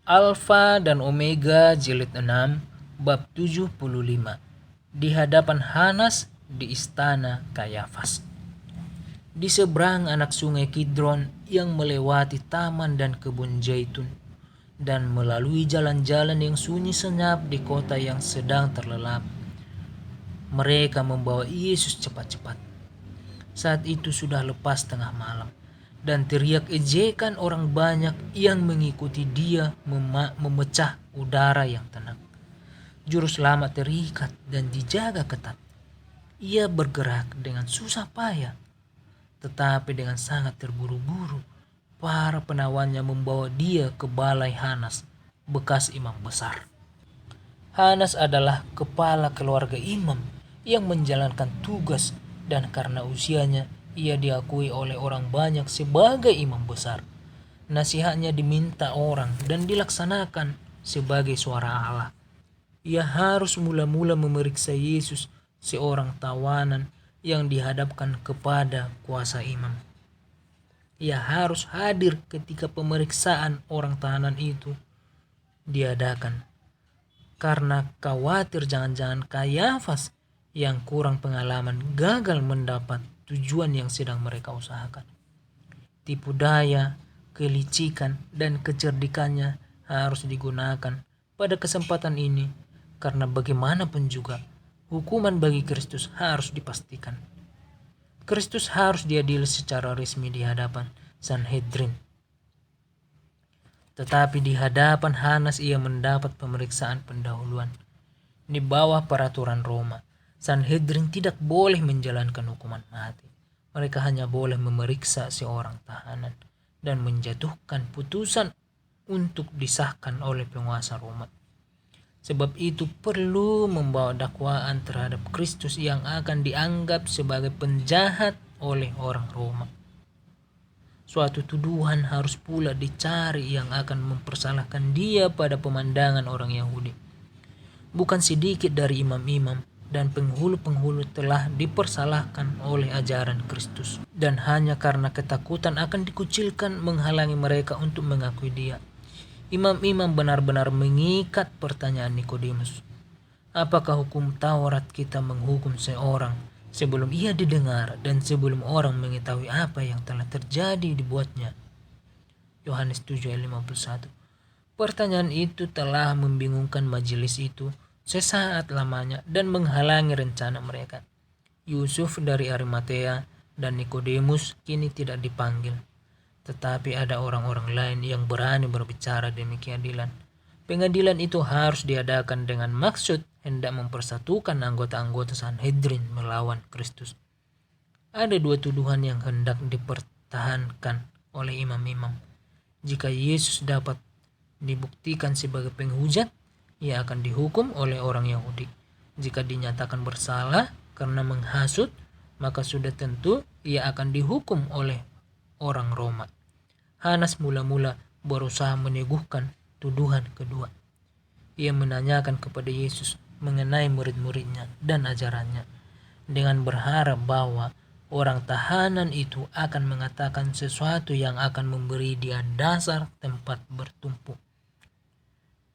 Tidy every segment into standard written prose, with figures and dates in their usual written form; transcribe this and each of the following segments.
Alfa dan Omega jilid 6 bab 75 di hadapan Hanas di istana Kayafas. Di seberang anak sungai Kidron yang melewati taman dan kebun zaitun dan melalui jalan-jalan yang sunyi senyap di kota yang sedang terlelap, mereka membawa Yesus cepat-cepat. Saat itu sudah lepas tengah malam, dan teriak ejekan orang banyak yang mengikuti dia memecah udara yang tenang. Juru selamat terikat dan dijaga ketat. Ia bergerak dengan susah payah, tetapi dengan sangat terburu-buru. Para penawannya membawa dia ke balai Hanas, bekas imam besar. Hanas adalah kepala keluarga imam yang menjalankan tugas, dan karena usianya ia diakui oleh orang banyak sebagai imam besar. Nasihatnya diminta orang dan dilaksanakan sebagai suara Allah. Ia harus mula-mula memeriksa Yesus, seorang tawanan yang dihadapkan kepada kuasa imam. Ia harus hadir ketika pemeriksaan orang tahanan itu diadakan, karena khawatir jangan-jangan Kayafas yang kurang pengalaman gagal mendapat tujuan yang sedang mereka usahakan. Tipu daya, kelicikan, dan kecerdikannya harus digunakan pada kesempatan ini, karena bagaimanapun juga hukuman bagi Kristus harus dipastikan. Kristus harus diadili secara resmi di hadapan Sanhedrin. Tetapi di hadapan Hanas ia mendapat pemeriksaan pendahuluan. Di bawah peraturan Roma, Sanhedrin tidak boleh menjalankan hukuman mati. Mereka hanya boleh memeriksa seorang tahanan dan menjatuhkan putusan untuk disahkan oleh penguasa Roma. Sebab itu perlu membawa dakwaan terhadap Kristus yang akan dianggap sebagai penjahat oleh orang Roma. Suatu tuduhan harus pula dicari yang akan mempersalahkan dia pada pemandangan orang Yahudi. Bukan sedikit dari imam-imam dan penghulu-penghulu telah dipersalahkan oleh ajaran Kristus, dan hanya karena ketakutan akan dikucilkan menghalangi mereka untuk mengakui dia. Imam-imam benar-benar mengikat pertanyaan Nikodemus. Apakah hukum Taurat kita menghukum seorang sebelum ia didengar dan sebelum orang mengetahui apa yang telah terjadi dibuatnya? Yohanes 7 ayat 51. Pertanyaan itu telah membingungkan majelis itu sesaat lamanya dan menghalangi rencana mereka. Yusuf dari Arimatea dan Nikodemus kini tidak dipanggil, tetapi ada orang-orang lain yang berani berbicara demi keadilan. Pengadilan itu harus diadakan dengan maksud hendak mempersatukan anggota-anggota Sanhedrin melawan Kristus. Ada dua tuduhan yang hendak dipertahankan oleh imam-imam. Jika Yesus dapat dibuktikan sebagai penghujat, ia akan dihukum oleh orang Yahudi. Jika dinyatakan bersalah karena menghasut, maka sudah tentu ia akan dihukum oleh orang Roma. Hanas mula-mula berusaha meneguhkan tuduhan kedua. Ia menanyakan kepada Yesus mengenai murid-muridnya dan ajarannya, dengan berharap bahwa orang tahanan itu akan mengatakan sesuatu yang akan memberi dia dasar tempat bertumpu.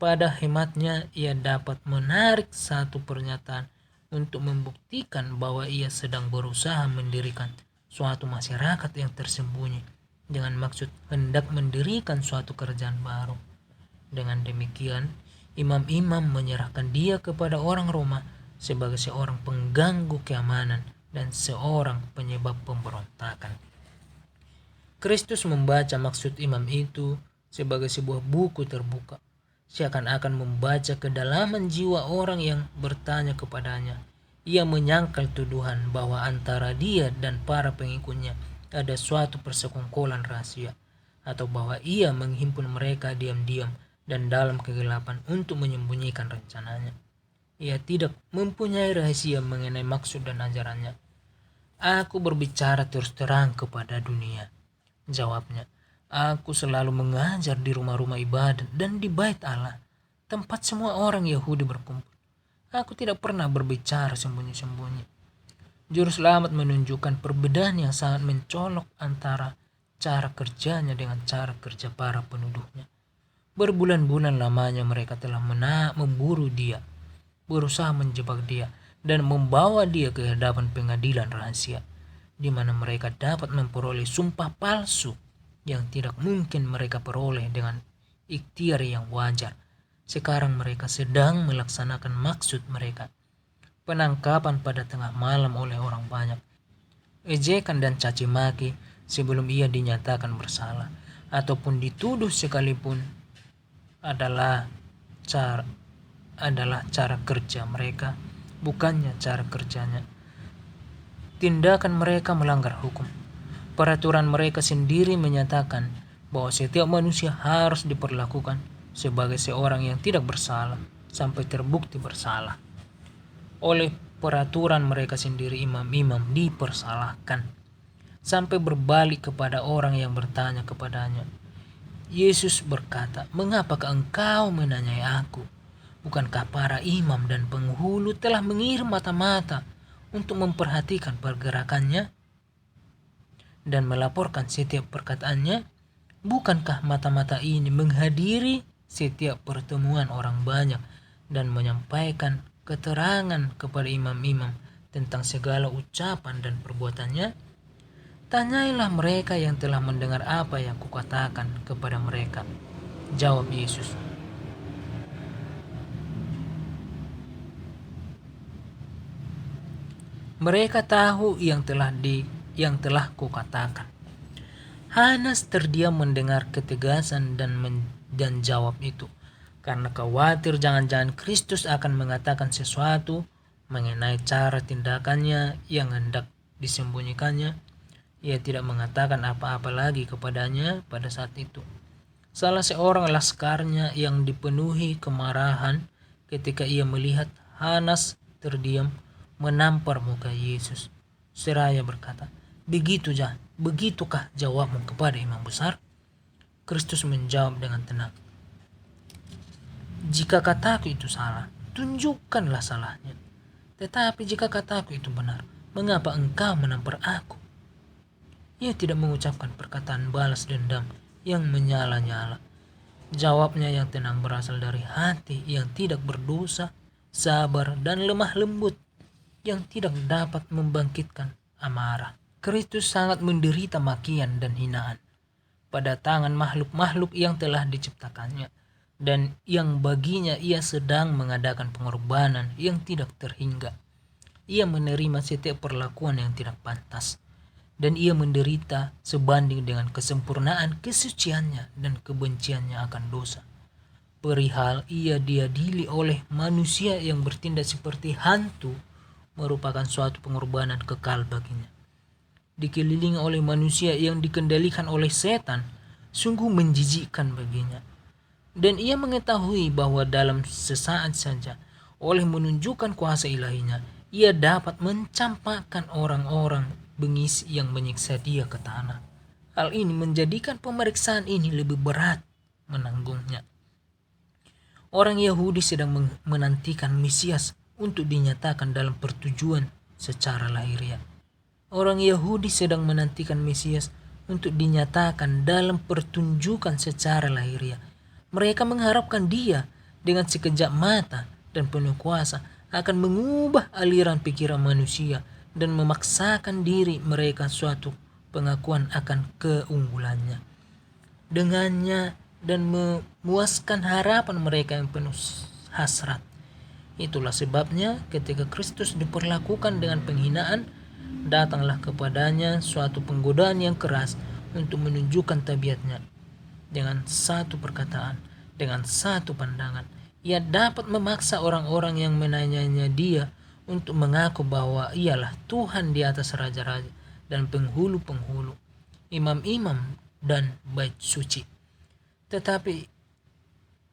Pada hematnya, ia dapat menarik satu pernyataan untuk membuktikan bahwa ia sedang berusaha mendirikan suatu masyarakat yang tersembunyi dengan maksud hendak mendirikan suatu kerajaan baru. Dengan demikian, imam-imam menyerahkan dia kepada orang Roma sebagai seorang pengganggu keamanan dan seorang penyebab pemberontakan. Kristus membaca maksud imam itu sebagai sebuah buku terbuka, seakan-akan membaca kedalaman jiwa orang yang bertanya kepadanya. Ia menyangkal tuduhan bahwa antara dia dan para pengikutnya ada suatu persekongkolan rahasia, atau bahwa ia menghimpun mereka diam-diam dan dalam kegelapan untuk menyembunyikan rencananya. Ia tidak mempunyai rahasia mengenai maksud dan ajarannya. Aku berbicara terus terang kepada dunia, jawabnya. Aku selalu mengajar di rumah-rumah ibadat dan di bait Allah, tempat semua orang Yahudi berkumpul. Aku tidak pernah berbicara sembunyi-sembunyi. Juru selamat menunjukkan perbedaan yang sangat mencolok antara cara kerjanya dengan cara kerja para penuduhnya. Berbulan-bulan lamanya mereka telah memburu dia, berusaha menjebak dia, dan membawa dia ke hadapan pengadilan rahasia, di mana mereka dapat memperoleh sumpah palsu yang tidak mungkin mereka peroleh dengan ikhtiar yang wajar. Sekarang mereka sedang melaksanakan maksud mereka, penangkapan pada tengah malam oleh orang banyak, ejekan dan caci maki sebelum ia dinyatakan bersalah ataupun dituduh sekalipun adalah cara kerja mereka, bukannya cara kerjanya. Tindakan mereka melanggar hukum. Peraturan mereka sendiri menyatakan bahwa setiap manusia harus diperlakukan sebagai seorang yang tidak bersalah sampai terbukti bersalah. Oleh peraturan mereka sendiri, imam-imam dipersalahkan sampai berbalik kepada orang yang bertanya kepadanya. Yesus berkata, "Mengapakah engkau menanyai aku? Bukankah para imam dan penghulu telah mengirim mata-mata untuk memperhatikan pergerakannya dan melaporkan setiap perkataannya? Bukankah mata-mata ini menghadiri setiap pertemuan orang banyak dan menyampaikan keterangan kepada imam-imam tentang segala ucapan dan perbuatannya? Tanyailah mereka yang telah mendengar apa yang kukatakan kepada mereka." Jawab Yesus, "Mereka tahu yang telah kukatakan." Hanas terdiam mendengar ketegasan dan jawab itu, karena khawatir jangan-jangan Kristus akan mengatakan sesuatu mengenai cara tindakannya yang hendak disembunyikannya. Ia tidak mengatakan apa-apa lagi kepadanya pada saat itu. Salah seorang laskarnya yang dipenuhi kemarahan ketika ia melihat Hanas terdiam menampar muka Yesus, seraya berkata, "Begitukah jawabmu kepada imam besar?" Kristus menjawab dengan tenang, "Jika kataku itu salah, tunjukkanlah salahnya. Tetapi jika kataku itu benar, mengapa engkau menampar aku?" Ia tidak mengucapkan perkataan balas dendam yang menyala-nyala. Jawabnya yang tenang berasal dari hati yang tidak berdosa, sabar, dan lemah lembut, yang tidak dapat membangkitkan amarah. Kristus sangat menderita makian dan hinaan pada tangan makhluk-makhluk yang telah diciptakannya, dan yang baginya ia sedang mengadakan pengorbanan yang tidak terhingga. Ia menerima setiap perlakuan yang tidak pantas, dan ia menderita sebanding dengan kesempurnaan kesuciannya dan kebenciannya akan dosa. Perihal ia diadili oleh manusia yang bertindak seperti hantu merupakan suatu pengorbanan kekal baginya. Dikelilingi oleh manusia yang dikendalikan oleh setan, sungguh menjijikkan baginya. Dan ia mengetahui bahwa dalam sesaat saja, oleh menunjukkan kuasa ilahinya, ia dapat mencampakkan orang-orang bengis yang menyiksa dia ke tanah. Hal ini menjadikan pemeriksaan ini lebih berat menanggungnya. Orang Yahudi sedang menantikan Mesias untuk dinyatakan dalam pertujuan secara lahiriah. Orang Yahudi sedang menantikan Mesias untuk dinyatakan dalam pertunjukan secara lahiriah. Mereka mengharapkan dia dengan sekejap mata dan penuh kuasa akan mengubah aliran pikiran manusia dan memaksakan diri mereka suatu pengakuan akan keunggulannya dengannya dan memuaskan harapan mereka yang penuh hasrat. Itulah sebabnya ketika Kristus diperlakukan dengan penghinaan, datanglah kepadanya suatu penggodaan yang keras untuk menunjukkan tabiatnya. Dengan satu perkataan, dengan satu pandangan, ia dapat memaksa orang-orang yang menanyanya dia untuk mengaku bahwa ialah Tuhan di atas raja-raja dan penghulu-penghulu, imam-imam dan bait suci. Tetapi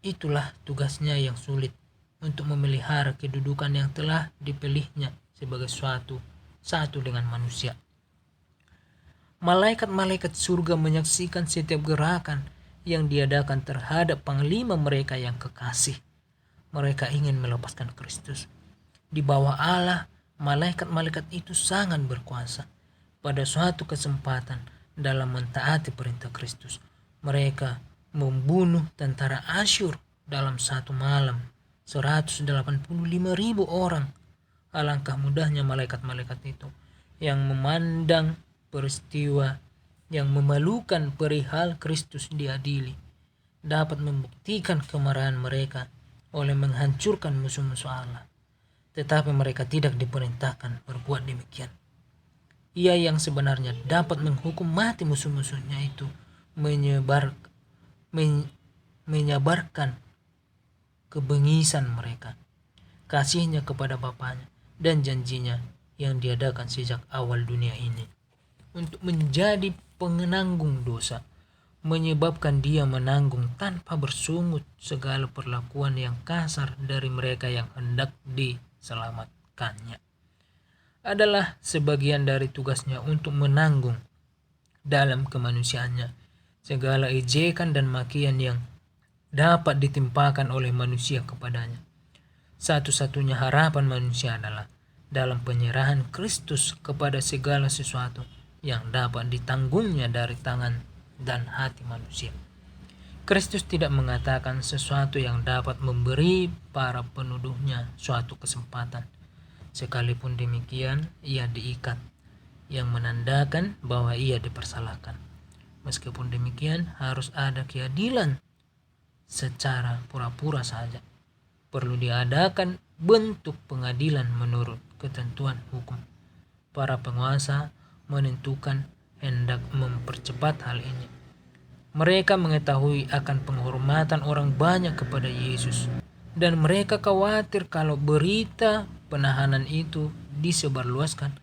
itulah tugasnya yang sulit, untuk memelihara kedudukan yang telah dipilihnya sebagai satu dengan manusia. Malaikat-malaikat surga menyaksikan setiap gerakan yang diadakan terhadap panglima mereka yang kekasih. Mereka ingin melepaskan Kristus. Di bawah Allah, malaikat-malaikat itu sangat berkuasa. Pada suatu kesempatan dalam mentaati perintah Kristus, mereka membunuh tentara Asyur dalam satu malam 185.000 orang. Alangkah mudahnya malaikat-malaikat itu yang memandang peristiwa yang memalukan perihal Kristus diadili dapat membuktikan kemarahan mereka oleh menghancurkan musuh-musuh Allah. Tetapi mereka tidak diperintahkan berbuat demikian. Ia yang sebenarnya dapat menghukum mati musuh-musuhnya itu menyebarkan kebengisan mereka, kasihnya kepada Bapaknya, dan janjinya yang diadakan sejak awal dunia ini untuk menjadi penanggung dosa, menyebabkan dia menanggung tanpa bersungut segala perlakuan yang kasar dari mereka yang hendak diselamatkannya. Adalah sebagian dari tugasnya untuk menanggung dalam kemanusiaannya segala ejekan dan makian yang dapat ditimpakan oleh manusia kepadanya. Satu-satunya harapan manusia adalah dalam penyerahan Kristus kepada segala sesuatu yang dapat ditanggungnya dari tangan dan hati manusia. Kristus tidak mengatakan sesuatu yang dapat memberi para penuduhnya suatu kesempatan. Sekalipun demikian, ia diikat, yang menandakan bahwa ia dipersalahkan. Meskipun demikian, harus ada keadilan secara pura-pura saja. Perlu diadakan bentuk pengadilan menurut ketentuan hukum. Para penguasa menentukan hendak mempercepat hal ini. Mereka mengetahui akan penghormatan orang banyak kepada Yesus, dan mereka khawatir kalau berita penahanan itu disebarluaskan,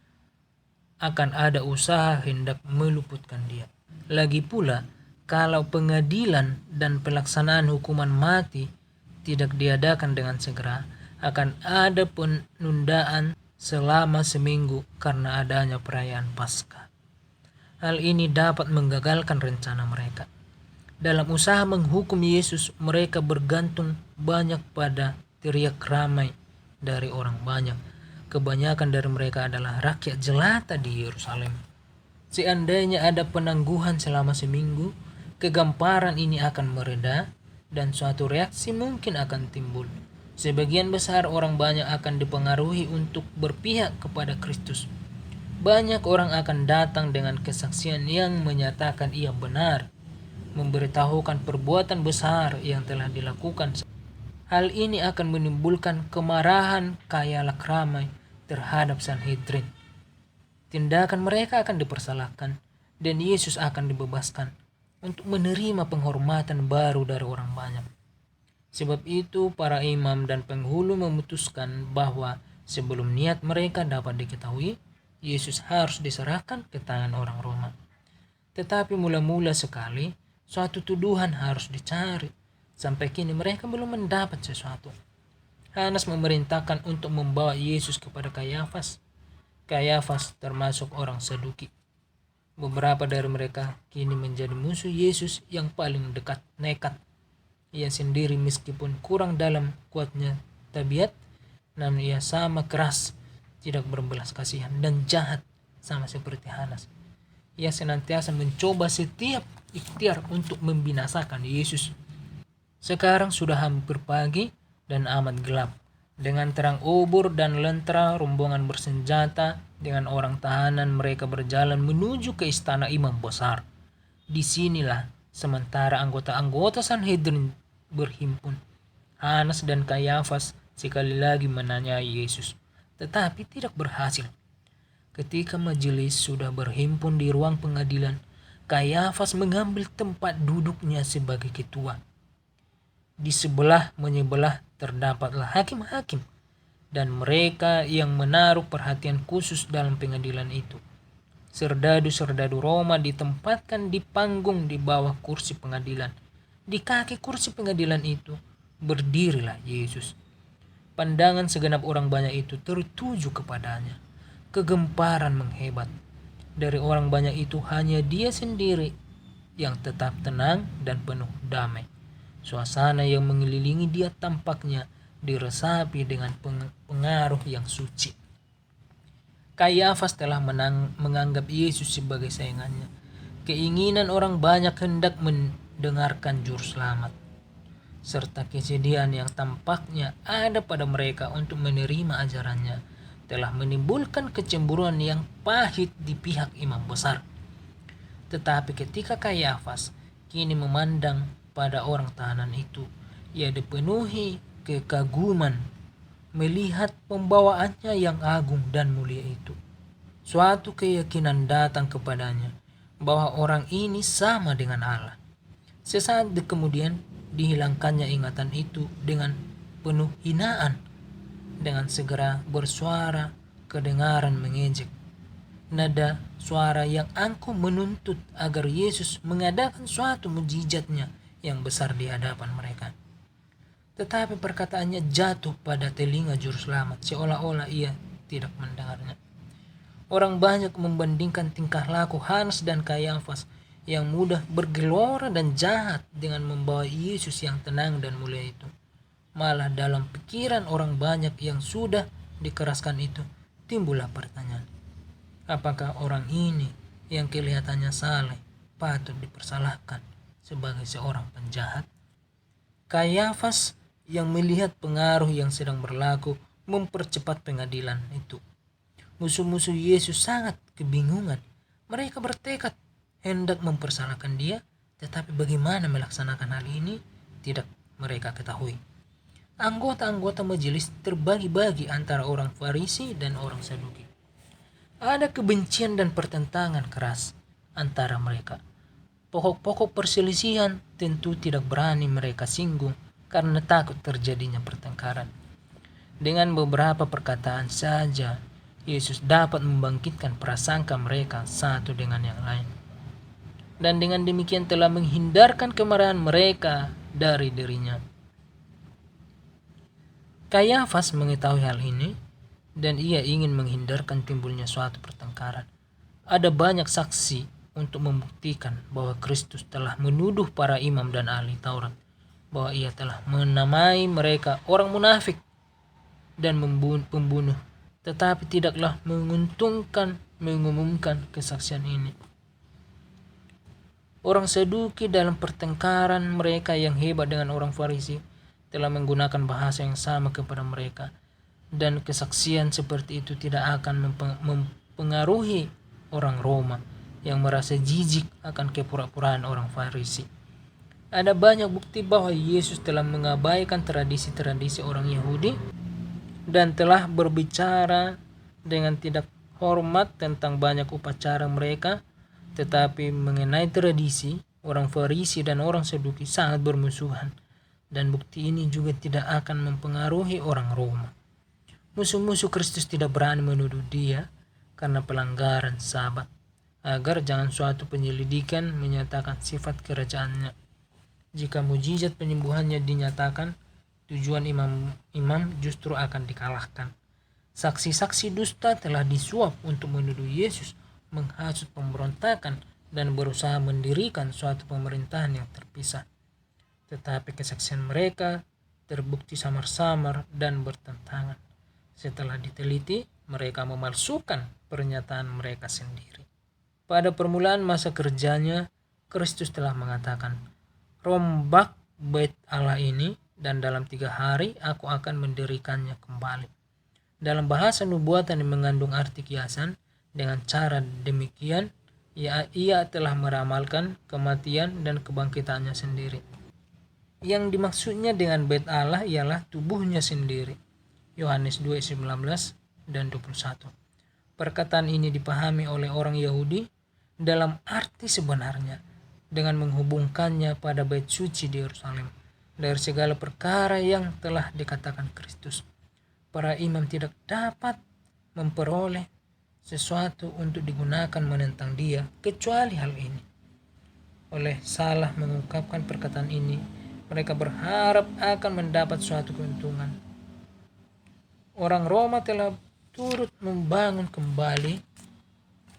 akan ada usaha hendak meluputkan dia. Lagi pula, kalau pengadilan dan pelaksanaan hukuman mati tidak diadakan dengan segera, akan ada penundaan selama seminggu karena adanya perayaan Paskah. Hal ini dapat menggagalkan rencana mereka. Dalam usaha menghukum Yesus, mereka bergantung banyak pada teriak ramai dari orang banyak. Kebanyakan dari mereka adalah rakyat jelata di Yerusalem. Seandainya ada penangguhan selama seminggu, kegamparan ini akan mereda dan suatu reaksi mungkin akan timbul. Sebagian besar orang banyak akan dipengaruhi untuk berpihak kepada Kristus. Banyak orang akan datang dengan kesaksian yang menyatakan ia benar, memberitahukan perbuatan besar yang telah dilakukan. Hal ini akan menimbulkan kemarahan khayalak ramai terhadap Sanhedrin. Tindakan mereka akan dipersalahkan dan Yesus akan dibebaskan untuk menerima penghormatan baru dari orang banyak. Sebab itu para imam dan penghulu memutuskan bahwa sebelum niat mereka dapat diketahui, Yesus harus diserahkan ke tangan orang Roma. Tetapi mula-mula sekali, suatu tuduhan harus dicari. Sampai kini mereka belum mendapat sesuatu. Hanas memerintahkan untuk membawa Yesus kepada Kayafas. Kayafas termasuk orang Saduki. Beberapa dari mereka kini menjadi musuh Yesus yang paling dekat, nekat. Ia sendiri meskipun kurang dalam kuatnya tabiat, namun ia sama keras, tidak berbelas kasihan dan jahat sama seperti Hanas. Ia senantiasa mencoba setiap ikhtiar untuk membinasakan Yesus. Sekarang sudah hampir pagi dan amat gelap. Dengan terang obor dan lentera rombongan bersenjata dengan orang tahanan mereka berjalan menuju ke istana imam besar. Disinilah sementara anggota-anggota Sanhedrin berhimpun. Hanas dan Kayafas sekali lagi menanyai Yesus, tetapi tidak berhasil. Ketika majelis sudah berhimpun di ruang pengadilan, Kayafas mengambil tempat duduknya sebagai ketua. Di sebelah menyebelah terdapatlah hakim-hakim dan mereka yang menaruh perhatian khusus dalam pengadilan itu. Serdadu-serdadu Roma ditempatkan di panggung di bawah kursi pengadilan. Di kaki kursi pengadilan itu berdirilah Yesus. Pandangan segenap orang banyak itu tertuju kepadanya. Kegemparan menghebat. Dari orang banyak itu hanya dia sendiri yang tetap tenang dan penuh damai. Suasana yang mengelilingi dia tampaknya diresapi dengan pengaruh yang suci. Kayafas telah menganggap Yesus sebagai saingannya. Keinginan orang banyak hendak dengarkan juru selamat, serta kesedihan yang tampaknya ada pada mereka untuk menerima ajarannya telah menimbulkan kecemburuan yang pahit di pihak imam besar. Tetapi ketika Kayafas kini memandang pada orang tahanan itu, ia dipenuhi kekaguman melihat pembawaannya yang agung dan mulia itu. Suatu keyakinan datang kepadanya bahwa orang ini sama dengan Allah. Sesaat kemudian dihilangkannya ingatan itu dengan penuh hinaan. Dengan segera bersuara kedengaran mengejek. Nada suara yang angkuh menuntut agar Yesus mengadakan suatu mujizatnya yang besar di hadapan mereka. Tetapi perkataannya jatuh pada telinga juru selamat seolah-olah ia tidak mendengarnya. Orang banyak membandingkan tingkah laku Hanas dan Kayafas yang mudah bergelora dan jahat dengan membawa Yesus yang tenang dan mulia itu. Malah dalam pikiran orang banyak yang sudah dikeraskan itu timbullah pertanyaan, apakah orang ini yang kelihatannya saleh patut dipersalahkan sebagai seorang penjahat? Kayafas yang melihat pengaruh yang sedang berlaku mempercepat pengadilan itu. Musuh-musuh Yesus sangat kebingungan. Mereka bertekad hendak mempersalahkan dia, tetapi bagaimana melaksanakan hal ini tidak mereka ketahui. Anggota-anggota majelis terbagi-bagi antara orang Farisi dan orang Saduki. Ada kebencian dan pertentangan keras antara mereka. Pokok-pokok perselisihan tentu tidak berani mereka singgung karena takut terjadinya pertengkaran. Dengan beberapa perkataan saja, Yesus dapat membangkitkan prasangka mereka satu dengan yang lain. Dan dengan demikian telah menghindarkan kemarahan mereka dari dirinya. Kayafas mengetahui hal ini dan ia ingin menghindarkan timbulnya suatu pertengkaran. Ada banyak saksi untuk membuktikan bahwa Kristus telah menuduh para imam dan ahli Taurat bahwa ia telah menamai mereka orang munafik dan pembunuh, tetapi tidaklah menguntungkan mengumumkan kesaksian ini. Orang Saduki dalam pertengkaran mereka yang hebat dengan orang Farisi telah menggunakan bahasa yang sama kepada mereka, dan kesaksian seperti itu tidak akan mempengaruhi orang Roma yang merasa jijik akan kepura-puraan orang Farisi. Ada banyak bukti bahwa Yesus telah mengabaikan tradisi-tradisi orang Yahudi dan telah berbicara dengan tidak hormat tentang banyak upacara mereka, tetapi mengenai tradisi, orang Farisi dan orang Saduki sangat bermusuhan, dan bukti ini juga tidak akan mempengaruhi orang Roma. Musuh-musuh Kristus tidak berani menuduh dia karena pelanggaran Sabat, agar jangan suatu penyelidikan menyatakan sifat kerajaannya. Jika mujizat penyembuhannya dinyatakan, tujuan imam justru akan dikalahkan. Saksi-saksi dusta telah disuap untuk menuduh Yesus menghasut pemberontakan dan berusaha mendirikan suatu pemerintahan yang terpisah. Tetapi kesaksian mereka terbukti samar-samar dan bertentangan. Setelah diteliti, mereka memalsukan pernyataan mereka sendiri. Pada permulaan masa kerjanya, Kristus telah mengatakan, "Rombak bait Allah ini, dan dalam 3 hari aku akan mendirikannya kembali." Dalam bahasa nubuatan yang mengandung arti kiasan, dengan cara demikian ia telah meramalkan kematian dan kebangkitannya sendiri. Yang dimaksudnya dengan bait Allah ialah tubuhnya sendiri. Yohanes 2:19 dan 21. Perkataan ini dipahami oleh orang Yahudi dalam arti sebenarnya dengan menghubungkannya pada bait suci di Yerusalem. Dari segala perkara yang telah dikatakan Kristus, para imam tidak dapat memperoleh sesuatu untuk digunakan menentang dia kecuali hal ini. Oleh salah mengungkapkan perkataan ini, mereka berharap akan mendapat suatu keuntungan. Orang Roma telah turut membangun kembali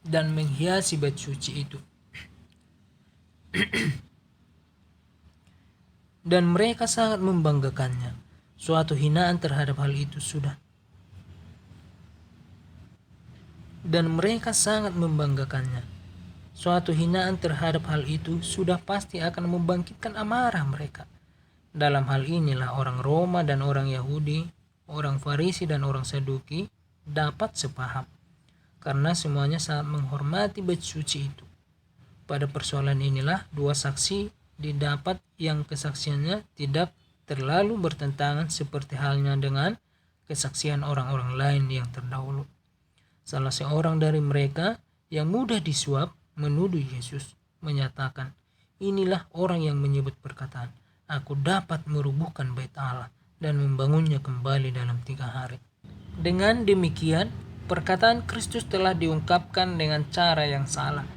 dan menghiasi bait suci itu. Dan mereka sangat membanggakannya. Suatu hinaan terhadap hal itu sudah. Dan mereka sangat membanggakannya. Suatu hinaan terhadap hal itu sudah pasti akan membangkitkan amarah mereka. Dalam hal inilah orang Roma dan orang Yahudi, orang Farisi dan orang Saduki dapat sepaham, karena semuanya sangat menghormati bait suci itu. Pada persoalan inilah dua saksi didapat yang kesaksiannya tidak terlalu bertentangan seperti halnya dengan kesaksian orang-orang lain yang terdahulu. Salah seorang dari mereka yang mudah disuap menuduh Yesus, menyatakan, "Inilah orang yang menyebut perkataan, aku dapat merubuhkan bait Allah dan membangunnya kembali dalam 3 hari." Dengan demikian, perkataan Kristus telah diungkapkan dengan cara yang salah.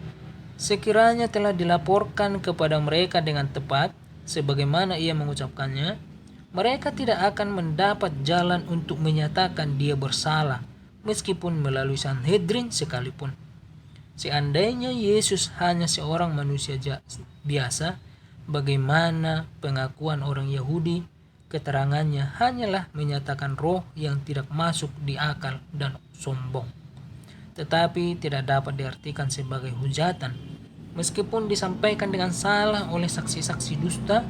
Sekiranya telah dilaporkan kepada mereka dengan tepat, sebagaimana ia mengucapkannya, mereka tidak akan mendapat jalan untuk menyatakan dia bersalah, meskipun melalui Sanhedrin sekalipun. Seandainya Yesus hanya seorang manusia biasa, bagaimana pengakuan orang Yahudi? Keterangannya hanyalah menyatakan roh yang tidak masuk di akal dan sombong, tetapi tidak dapat diartikan sebagai hujatan. Meskipun disampaikan dengan salah oleh saksi-saksi dusta,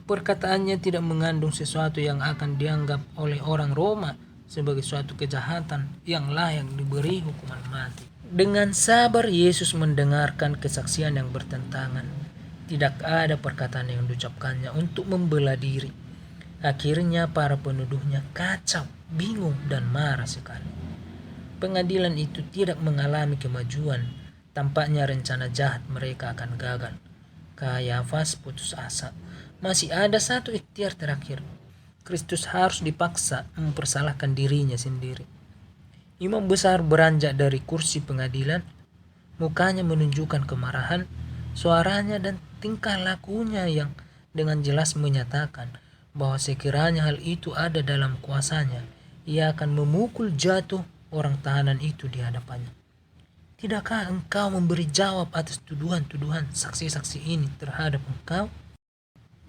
perkataannya tidak mengandung sesuatu yang akan dianggap oleh orang Roma sebagai suatu kejahatan yang layak diberi hukuman mati. Dengan sabar Yesus mendengarkan kesaksian yang bertentangan. Tidak ada perkataan yang diucapkannya untuk membela diri. Akhirnya para penuduhnya kacau, bingung, dan marah sekali. Pengadilan itu tidak mengalami kemajuan. Tampaknya rencana jahat mereka akan gagal. Kayafas putus asa. Masih ada satu ikhtiar terakhir. Kristus harus dipaksa mempersalahkan dirinya sendiri. Imam besar beranjak dari kursi pengadilan. Mukanya menunjukkan kemarahan. Suaranya dan tingkah lakunya yang dengan jelas menyatakan bahwa sekiranya hal itu ada dalam kuasanya, ia akan memukul jatuh orang tahanan itu di hadapannya. Tidakkah engkau memberi jawab atas tuduhan-tuduhan saksi-saksi ini terhadap engkau?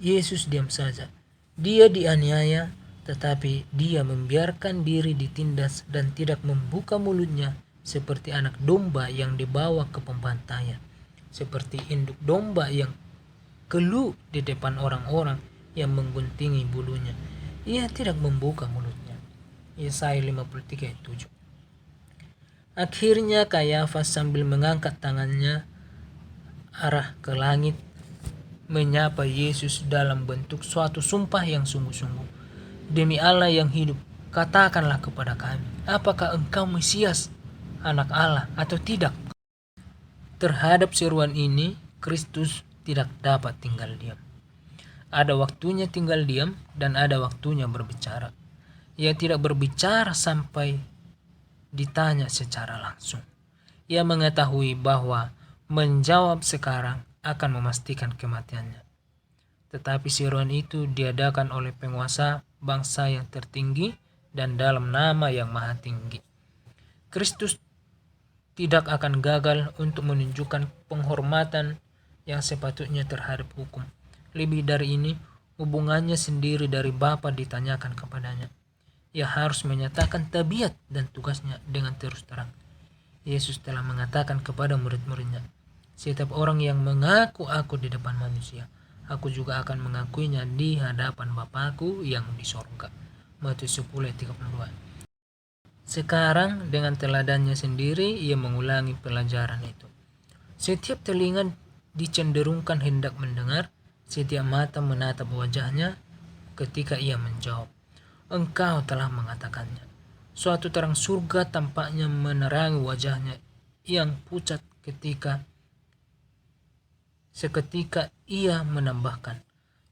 Yesus diam saja. Dia dianiaya, tetapi dia membiarkan diri ditindas dan tidak membuka mulutnya seperti anak domba yang dibawa ke pembantaian, seperti induk domba yang keluh di depan orang-orang yang mengguntingi bulunya. Ia tidak membuka mulutnya. Yesaya 53 ayat 7. Akhirnya Kayafas sambil mengangkat tangannya arah ke langit menyapa Yesus dalam bentuk suatu sumpah yang sungguh-sungguh. Demi Allah yang hidup, katakanlah kepada kami, apakah engkau Mesias, anak Allah atau tidak? Terhadap seruan ini, Kristus tidak dapat tinggal diam. Ada waktunya tinggal diam dan ada waktunya berbicara. Ia tidak berbicara sampai ditanya secara langsung. Ia mengetahui bahwa menjawab sekarang akan memastikan kematiannya. Tetapi seruan itu diadakan oleh penguasa bangsa yang tertinggi dan dalam nama yang maha tinggi. Kristus tidak akan gagal untuk menunjukkan penghormatan yang sepatutnya terhadap hukum. Lebih dari ini, hubungannya sendiri dari Bapa ditanyakan kepadanya. Ia harus menyatakan tabiat dan tugasnya dengan terus terang. Yesus telah mengatakan kepada murid-muridnya, setiap orang yang mengaku aku di depan manusia, aku juga akan mengakuinya di hadapan Bapakku yang di sorga. Matius 10:32. Sekarang dengan teladannya sendiri ia mengulangi pelajaran itu. Setiap telinga dicenderungkan hendak mendengar, setiap mata menatap wajahnya ketika ia menjawab, engkau telah mengatakannya. Suatu terang surga tampaknya menerangi wajahnya yang pucat seketika ia menambahkan,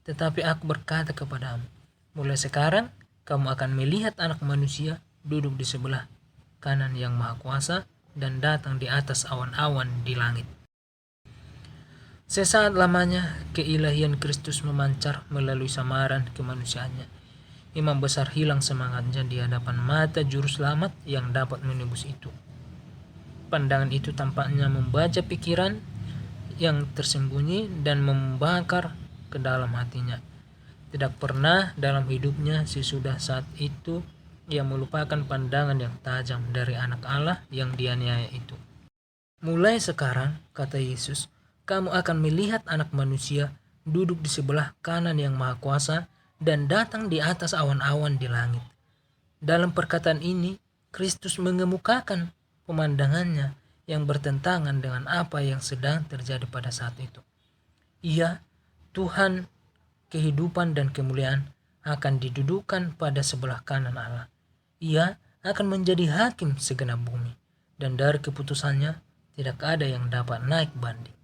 tetapi aku berkata kepadamu, mulai sekarang kamu akan melihat anak manusia duduk di sebelah kanan yang maha kuasa dan datang di atas awan-awan di langit. Sesaat lamanya keilahian Kristus memancar melalui samaran kemanusiaannya. Imam besar hilang semangatnya di hadapan mata juru selamat yang dapat menebus itu. Pandangan itu tampaknya membaca pikiran yang tersembunyi dan membakar ke dalam hatinya. Tidak pernah dalam hidupnya sesudah saat itu ia melupakan pandangan yang tajam dari anak Allah yang dianiaya itu. Mulai sekarang, kata Yesus, kamu akan melihat Anak Manusia duduk di sebelah kanan Yang Maha Kuasa dan datang di atas awan-awan di langit. Dalam perkataan ini, Kristus mengemukakan pemandangannya yang bertentangan dengan apa yang sedang terjadi pada saat itu. Ia, Tuhan, kehidupan dan kemuliaan, akan didudukan pada sebelah kanan Allah. Ia akan menjadi hakim segenap bumi, dan dari keputusannya tidak ada yang dapat naik banding.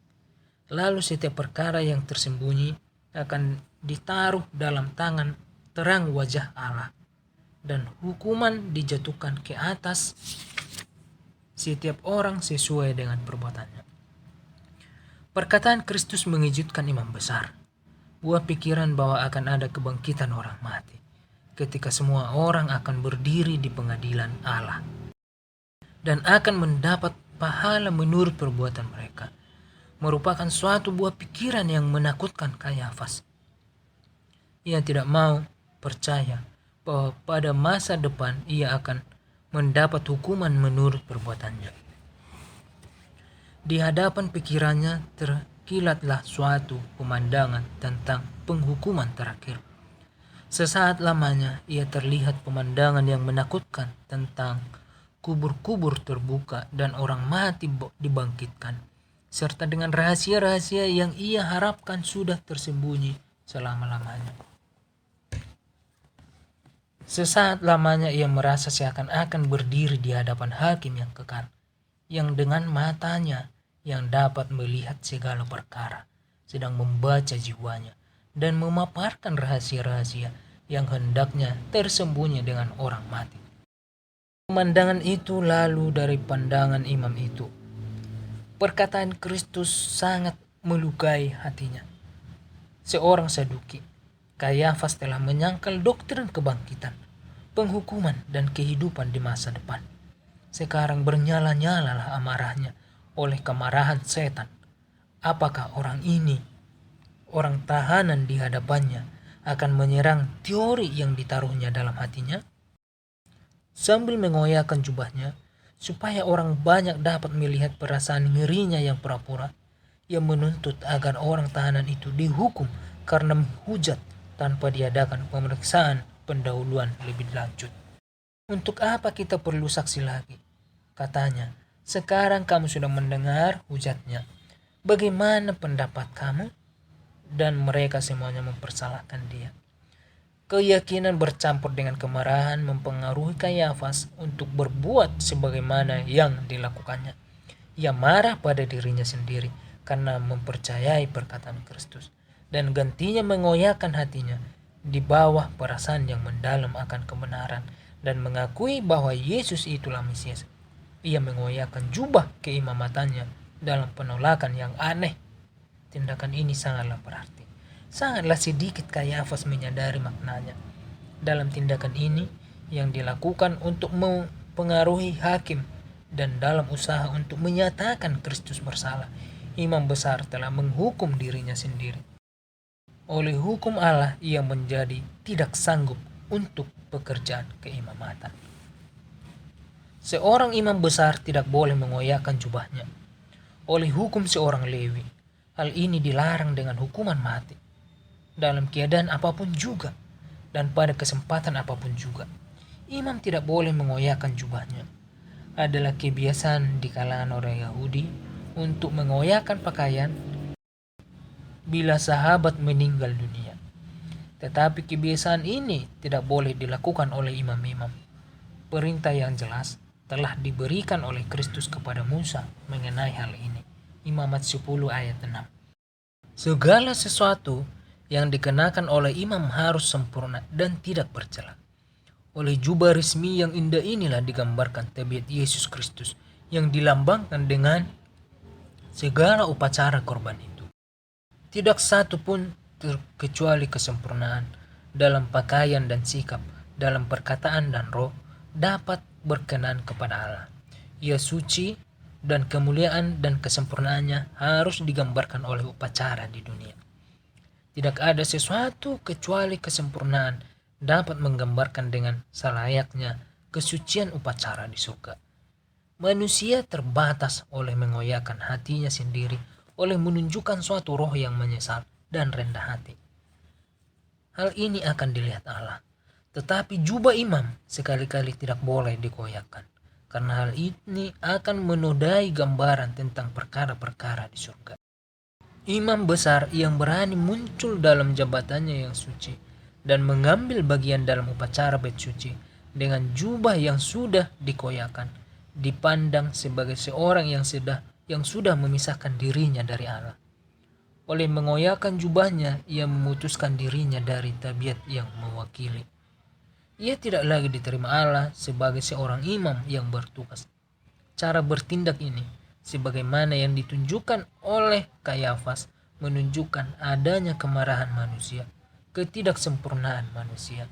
Lalu setiap perkara yang tersembunyi akan ditaruh dalam tangan terang wajah Allah, dan hukuman dijatuhkan ke atas setiap orang sesuai dengan perbuatannya. Perkataan Kristus mengejutkan imam besar. Buah pikiran bahwa akan ada kebangkitan orang mati, ketika semua orang akan berdiri di pengadilan Allah dan akan mendapat pahala menurut perbuatan mereka, merupakan suatu buah pikiran yang menakutkan Kayafas. Ia tidak mau percaya bahwa pada masa depan ia akan mendapat hukuman menurut perbuatannya. Di hadapan pikirannya terkilatlah suatu pemandangan tentang penghukuman terakhir. Sesaat lamanya ia terlihat pemandangan yang menakutkan tentang kubur-kubur terbuka dan orang mati dibangkitkan, serta dengan rahasia-rahasia yang ia harapkan sudah tersembunyi selama-lamanya. Sesaat lamanya ia merasa seakan-akan berdiri di hadapan hakim yang kekal, yang dengan matanya yang dapat melihat segala perkara, sedang membaca jiwanya dan memaparkan rahasia-rahasia yang hendaknya tersembunyi dengan orang mati. Pemandangan itu lalu dari pandangan imam itu. Perkataan Kristus sangat melukai hatinya. Seorang Saduki, Kayafas, telah menyangkal doktrin kebangkitan, penghukuman dan kehidupan di masa depan. Sekarang bernyala-nyalalah amarahnya oleh kemarahan setan. Apakah orang ini, orang tahanan di hadapannya, akan menyerang teori yang ditaruhnya dalam hatinya? Sambil mengoyakkan jubahnya, supaya orang banyak dapat melihat perasaan ngerinya yang pura-pura, ia menuntut agar orang tahanan itu dihukum karena menghujat tanpa diadakan pemeriksaan pendahuluan lebih lanjut. Untuk apa kita perlu saksi lagi? Katanya, sekarang kamu sudah mendengar hujatnya. Bagaimana pendapat kamu? Dan mereka semuanya mempersalahkan dia. Keyakinan bercampur dengan kemarahan mempengaruhi Kayafas untuk berbuat sebagaimana yang dilakukannya. Ia marah pada dirinya sendiri karena mempercayai perkataan Kristus, dan gantinya mengoyakkan hatinya di bawah perasaan yang mendalam akan kebenaran dan mengakui bahwa Yesus itulah Mesias. Ia mengoyakkan jubah keimamatannya dalam penolakan yang aneh. Tindakan ini sangatlah berarti. Sangatlah sedikit Kayafas menyadari maknanya. Dalam tindakan ini yang dilakukan untuk mempengaruhi hakim dan dalam usaha untuk menyatakan Kristus bersalah, imam besar telah menghukum dirinya sendiri. Oleh hukum Allah ia menjadi tidak sanggup untuk pekerjaan keimamatan. Seorang imam besar tidak boleh mengoyakkan jubahnya. Oleh hukum seorang Lewi, hal ini dilarang dengan hukuman mati, dalam keadaan apapun juga dan pada kesempatan apapun juga. Imam tidak boleh mengoyakkan jubahnya. Adalah kebiasaan di kalangan orang Yahudi untuk mengoyakkan pakaian bila sahabat meninggal dunia. Tetapi kebiasaan ini tidak boleh dilakukan oleh imam-imam. Perintah yang jelas telah diberikan oleh Kristus kepada Musa mengenai hal ini. Imamat 10 ayat 6. Segala sesuatu yang dikenakan oleh imam harus sempurna dan tidak bercela. Oleh jubah resmi yang indah inilah digambarkan tabiat Yesus Kristus yang dilambangkan dengan segala upacara korban itu. Tidak satu pun terkecuali kesempurnaan dalam pakaian dan sikap, dalam perkataan dan roh, dapat berkenan kepada Allah. Ia suci dan kemuliaan dan kesempurnaannya harus digambarkan oleh upacara di dunia. Tidak ada sesuatu kecuali kesempurnaan dapat menggambarkan dengan selayaknya kesucian upacara di surga. Manusia terbatas oleh mengoyakkan hatinya sendiri, oleh menunjukkan suatu roh yang menyesal dan rendah hati. Hal ini akan dilihat Allah. Tetapi jubah imam sekali-kali tidak boleh dikoyakkan, karena hal ini akan menodai gambaran tentang perkara-perkara di surga. Imam besar yang berani muncul dalam jabatannya yang suci dan mengambil bagian dalam upacara bait suci dengan jubah yang sudah dikoyakkan dipandang sebagai seorang yang sudah memisahkan dirinya dari Allah. Oleh mengoyakkan jubahnya, ia memutuskan dirinya dari tabiat yang mewakili. Ia tidak lagi diterima Allah sebagai seorang imam yang bertugas. Cara bertindak ini, sebagaimana yang ditunjukkan oleh Kayafas, menunjukkan adanya kemarahan manusia, ketidaksempurnaan manusia.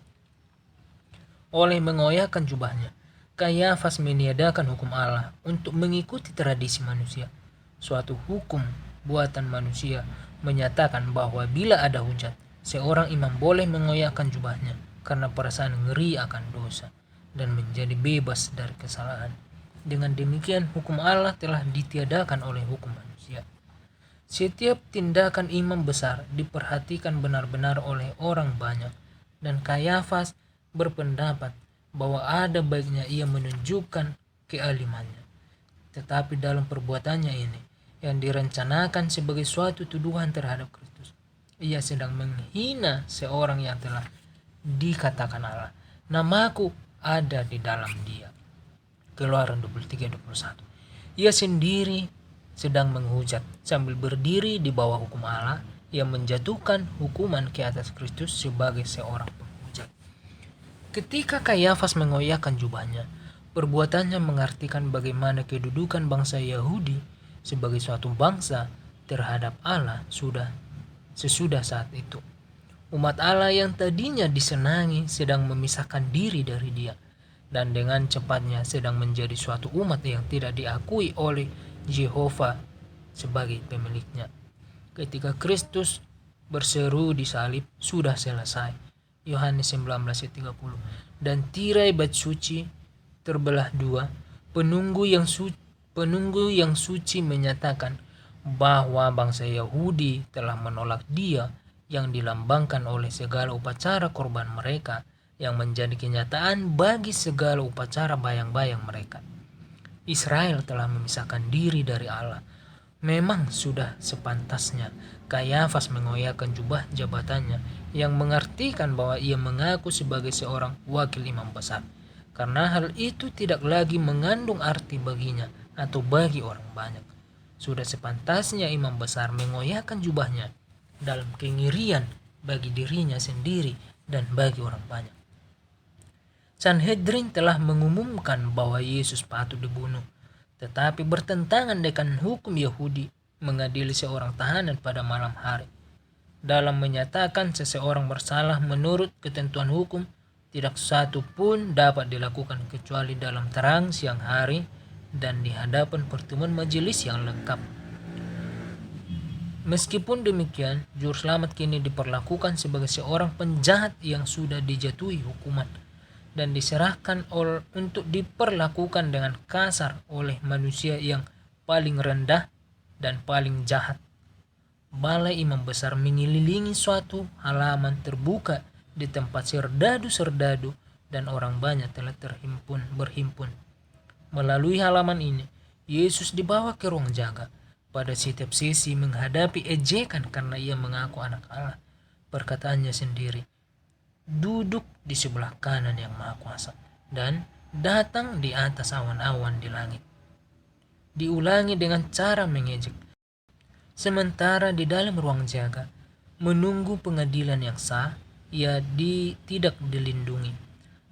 Oleh mengoyakkan jubahnya, Kayafas meniadakan hukum Allah untuk mengikuti tradisi manusia. Suatu hukum buatan manusia menyatakan bahwa bila ada hujat, seorang imam boleh mengoyakkan jubahnya karena perasaan ngeri akan dosa dan menjadi bebas dari kesalahan. Dengan demikian, hukum Allah telah ditiadakan oleh hukum manusia. Setiap tindakan imam besar diperhatikan benar-benar oleh orang banyak, dan Kayafas berpendapat bahwa ada baiknya ia menunjukkan kealimannya. Tetapi dalam perbuatannya ini, yang direncanakan sebagai suatu tuduhan terhadap Kristus, ia sedang menghina seorang yang telah dikatakan Allah, "Namaku ada di dalam dia." Keluaran 23:21. Ia sendiri sedang menghujat sambil berdiri di bawah hukum Allah yang menjatuhkan hukuman ke atas Kristus sebagai seorang penghujat. Ketika Kayafas mengoyakkan jubahnya, perbuatannya mengartikan bagaimana kedudukan bangsa Yahudi sebagai suatu bangsa terhadap Allah sesudah saat itu. Umat Allah yang tadinya disenangi sedang memisahkan diri dari Dia, dan dengan cepatnya sedang menjadi suatu umat yang tidak diakui oleh Jehovah sebagai pemiliknya. Ketika Kristus berseru di salib, "Sudah selesai," Yohanes 19:30, dan tirai bait suci terbelah dua, penunggu yang suci menyatakan bahwa bangsa Yahudi telah menolak Dia yang dilambangkan oleh segala upacara korban mereka, yang menjadi kenyataan bagi segala upacara bayang-bayang mereka. Israel telah memisahkan diri dari Allah. Memang sudah sepantasnya Kayafas mengoyakkan jubah jabatannya yang mengartikan bahwa ia mengaku sebagai seorang wakil imam besar, karena hal itu tidak lagi mengandung arti baginya atau bagi orang banyak. Sudah sepantasnya imam besar mengoyakkan jubahnya dalam kengirian bagi dirinya sendiri dan bagi orang banyak. Sanhedrin telah mengumumkan bahwa Yesus patut dibunuh, tetapi bertentangan dengan hukum Yahudi mengadili seorang tahanan pada malam hari. Dalam menyatakan seseorang bersalah menurut ketentuan hukum, tidak satu pun dapat dilakukan kecuali dalam terang siang hari dan di hadapan pertemuan majelis yang lengkap. Meskipun demikian, juru selamat kini diperlakukan sebagai seorang penjahat yang sudah dijatuhi hukuman dan diserahkan untuk diperlakukan dengan kasar oleh manusia yang paling rendah dan paling jahat. Balai imam besar mengelilingi suatu halaman terbuka di tempat serdadu-serdadu dan orang banyak telah berhimpun. Melalui halaman ini, Yesus dibawa ke ruang jaga. Pada setiap sisi menghadapi ejekan karena ia mengaku anak Allah. Perkataannya sendiri, duduk di sebelah kanan yang maha kuasa dan datang di atas awan-awan di langit. Diulangi dengan cara mengejek. Sementara di dalam ruang jaga, menunggu pengadilan yang sah, ia tidak dilindungi.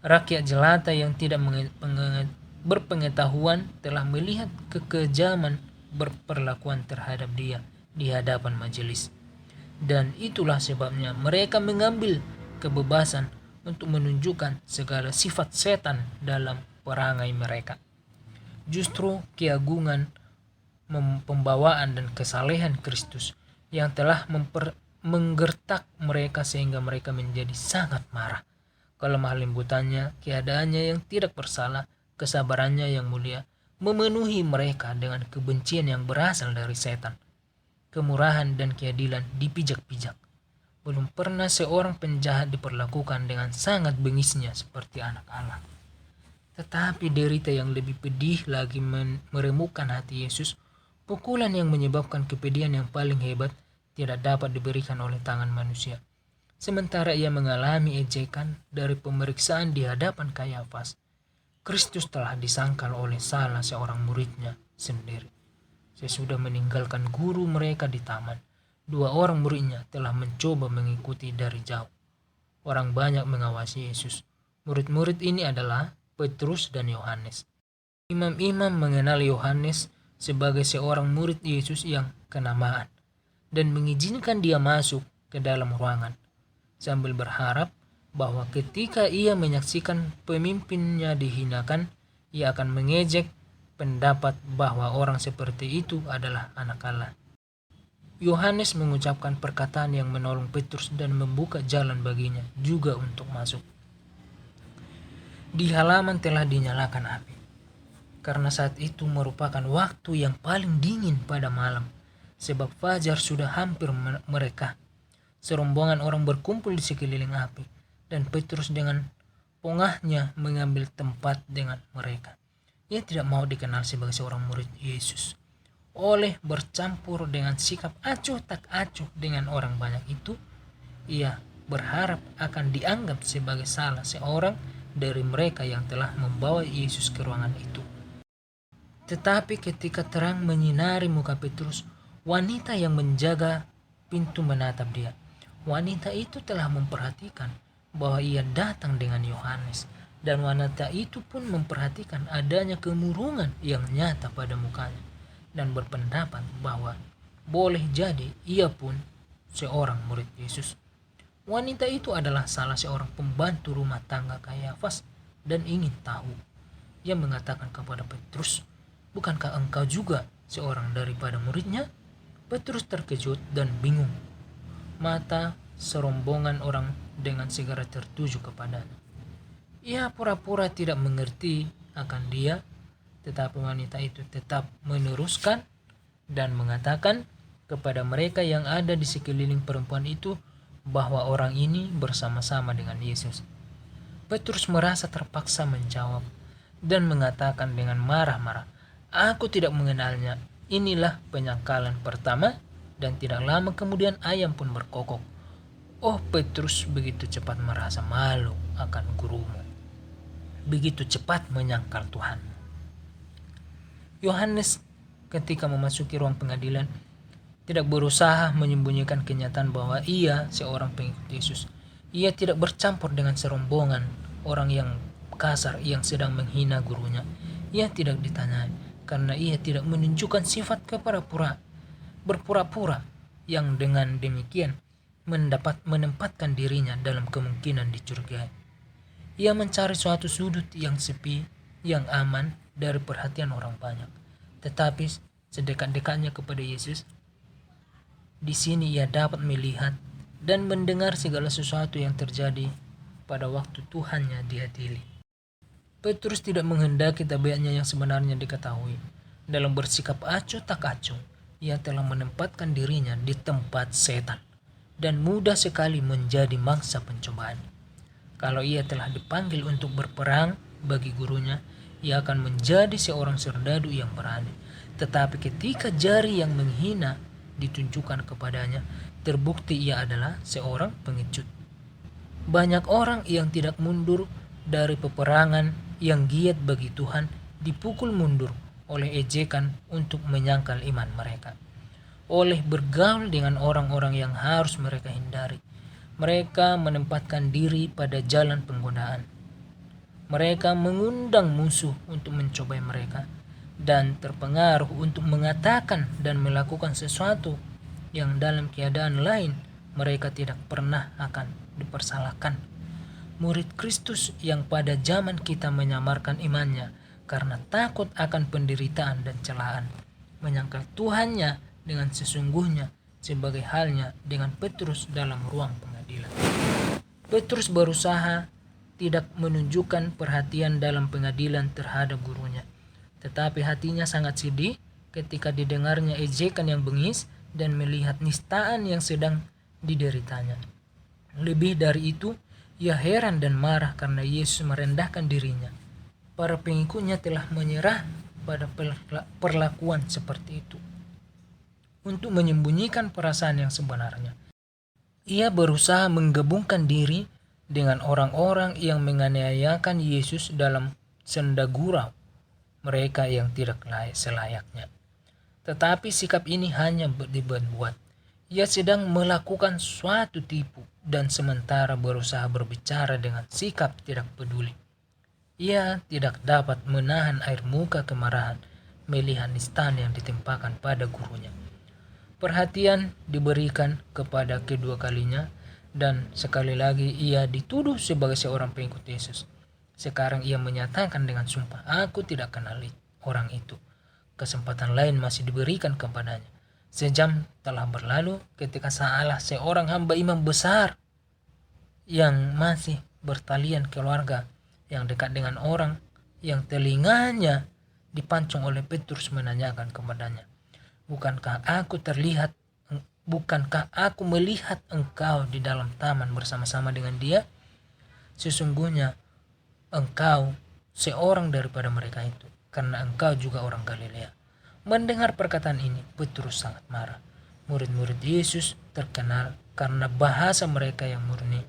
Rakyat jelata yang tidak berpengetahuan telah melihat kekejaman berperlakuan terhadap dia di hadapan majelis. Dan itulah sebabnya mereka mengambil kebebasan untuk menunjukkan segala sifat setan dalam perangai mereka. Justru keagungan, pembawaan dan kesalehan Kristus yang telah menggertak mereka sehingga mereka menjadi sangat marah. Kelemah lembutannya, keadaannya yang tidak bersalah, kesabarannya yang mulia, memenuhi mereka dengan kebencian yang berasal dari setan. Kemurahan dan keadilan dipijak-pijak. Belum pernah seorang penjahat diperlakukan dengan sangat bengisnya seperti anak Allah. Tetapi derita yang lebih pedih lagi meremukkan hati Yesus. Pukulan yang menyebabkan kepedihan yang paling hebat tidak dapat diberikan oleh tangan manusia. Sementara ia mengalami ejekan dari pemeriksaan di hadapan Kayafas, Kristus telah disangkal oleh salah seorang muridnya sendiri. Sesudah meninggalkan guru mereka di taman, dua orang muridnya telah mencoba mengikuti dari jauh. Orang banyak mengawasi Yesus. Murid-murid ini adalah Petrus dan Yohanes. Imam-imam mengenal Yohanes sebagai seorang murid Yesus yang kenamaan dan mengizinkan dia masuk ke dalam ruangan sambil berharap bahwa ketika ia menyaksikan pemimpinnya dihinakan, ia akan mengejek pendapat bahwa orang seperti itu adalah anak Allah. Yohanes mengucapkan perkataan yang menolong Petrus dan membuka jalan baginya juga untuk masuk. Di halaman telah dinyalakan api, karena saat itu merupakan waktu yang paling dingin pada malam, sebab fajar sudah hampir mereka. Serombongan orang berkumpul di sekeliling api, dan Petrus dengan pongahnya mengambil tempat dengan mereka. Ia tidak mau dikenal sebagai seorang murid Yesus. Oleh bercampur dengan sikap acuh tak acuh dengan orang banyak itu, ia berharap akan dianggap sebagai salah seorang dari mereka yang telah membawa Yesus ke ruangan itu. Tetapi ketika terang menyinari muka Petrus, wanita yang menjaga pintu menatap dia. Wanita itu telah memperhatikan bahwa ia datang dengan Yohanes, dan wanita itu pun memperhatikan adanya kemurungan yang nyata pada mukanya, dan berpendapat bahwa boleh jadi ia pun seorang murid Yesus. Wanita itu adalah salah seorang pembantu rumah tangga Kayafas dan ingin tahu. Ia mengatakan kepada Petrus, "Bukankah engkau juga seorang daripada muridnya?" Petrus terkejut dan bingung. Mata serombongan orang dengan segera tertuju kepadanya. Ia pura-pura tidak mengerti akan dia, tetapi wanita itu tetap meneruskan dan mengatakan kepada mereka yang ada di sekeliling perempuan itu bahwa orang ini bersama-sama dengan Yesus. Petrus merasa terpaksa menjawab dan mengatakan dengan marah-marah, "Aku tidak mengenalnya." Inilah penyangkalan pertama, dan tidak lama kemudian ayam pun berkokok. Oh, Petrus begitu cepat merasa malu akan gurumu. Begitu cepat menyangkal Tuhan. Yohanes ketika memasuki ruang pengadilan tidak berusaha menyembunyikan kenyataan bahwa ia seorang pengikut Yesus. Ia tidak bercampur dengan serombongan orang yang kasar yang sedang menghina gurunya. Ia tidak ditanyai karena ia tidak menunjukkan sifat berpura-pura yang dengan demikian menempatkan dirinya dalam kemungkinan dicurigai. Ia mencari suatu sudut yang sepi, yang aman dari perhatian orang banyak. Tetapi sedekat-dekatnya kepada Yesus, di sini ia dapat melihat dan mendengar segala sesuatu yang terjadi pada waktu Tuhannya diadili. Petrus tidak menghendaki tabiatnya yang sebenarnya diketahui. Dalam bersikap acuh tak acuh, ia telah menempatkan dirinya di tempat setan dan mudah sekali menjadi mangsa pencobaan. Kalau ia telah dipanggil untuk berperang bagi gurunya, ia akan menjadi seorang serdadu yang berani. Tetapi ketika jari yang menghina ditunjukkan kepadanya, terbukti ia adalah seorang pengecut. Banyak orang yang tidak mundur dari peperangan yang giat bagi Tuhan dipukul mundur oleh ejekan untuk menyangkal iman mereka. Oleh bergaul dengan orang-orang yang harus mereka hindari, mereka menempatkan diri pada jalan penggodaan. Mereka mengundang musuh untuk mencobai mereka dan terpengaruh untuk mengatakan dan melakukan sesuatu yang dalam keadaan lain mereka tidak pernah akan dipersalahkan. Murid Kristus yang pada zaman kita menyamarkan imannya karena takut akan penderitaan dan celaan, menyangkal Tuhannya dengan sesungguhnya, sebagai halnya dengan Petrus dalam ruang pengadilan. Petrus berusaha tidak menunjukkan perhatian dalam pengadilan terhadap gurunya, Tetapi hatinya sangat sedih ketika didengarnya ejekan yang bengis dan melihat nistaan yang sedang dideritanya. Lebih dari itu, ia heran dan marah karena Yesus merendahkan dirinya. Para pengikutnya telah menyerah pada perlakuan seperti itu. Untuk menyembunyikan perasaan yang sebenarnya, ia berusaha menggabungkan diri dengan orang-orang yang menganiayakan Yesus dalam senda gurau mereka yang tidak selayaknya. Tetapi sikap ini hanya dibuat. Ia sedang melakukan suatu tipu dan sementara berusaha berbicara dengan sikap tidak peduli. Ia tidak dapat menahan air muka kemarahan melihat nistaan yang ditimpakan pada gurunya. Perhatian diberikan kepada kedua kalinya dan sekali lagi ia dituduh sebagai seorang pengikut Yesus. Sekarang ia menyatakan dengan sumpah, "Aku tidak kenal orang itu." Kesempatan lain masih diberikan kepadanya. Sejam telah berlalu ketika salah seorang hamba imam besar yang masih bertalian keluarga yang dekat dengan orang yang telinganya dipancung oleh Petrus menanyakan kepadanya, Bukankah aku melihat engkau di dalam taman bersama-sama dengan dia? Sesungguhnya engkau seorang daripada mereka itu, karena engkau juga orang Galilea." Mendengar perkataan ini, Petrus sangat marah. Murid-murid Yesus terkenal karena bahasa mereka yang murni,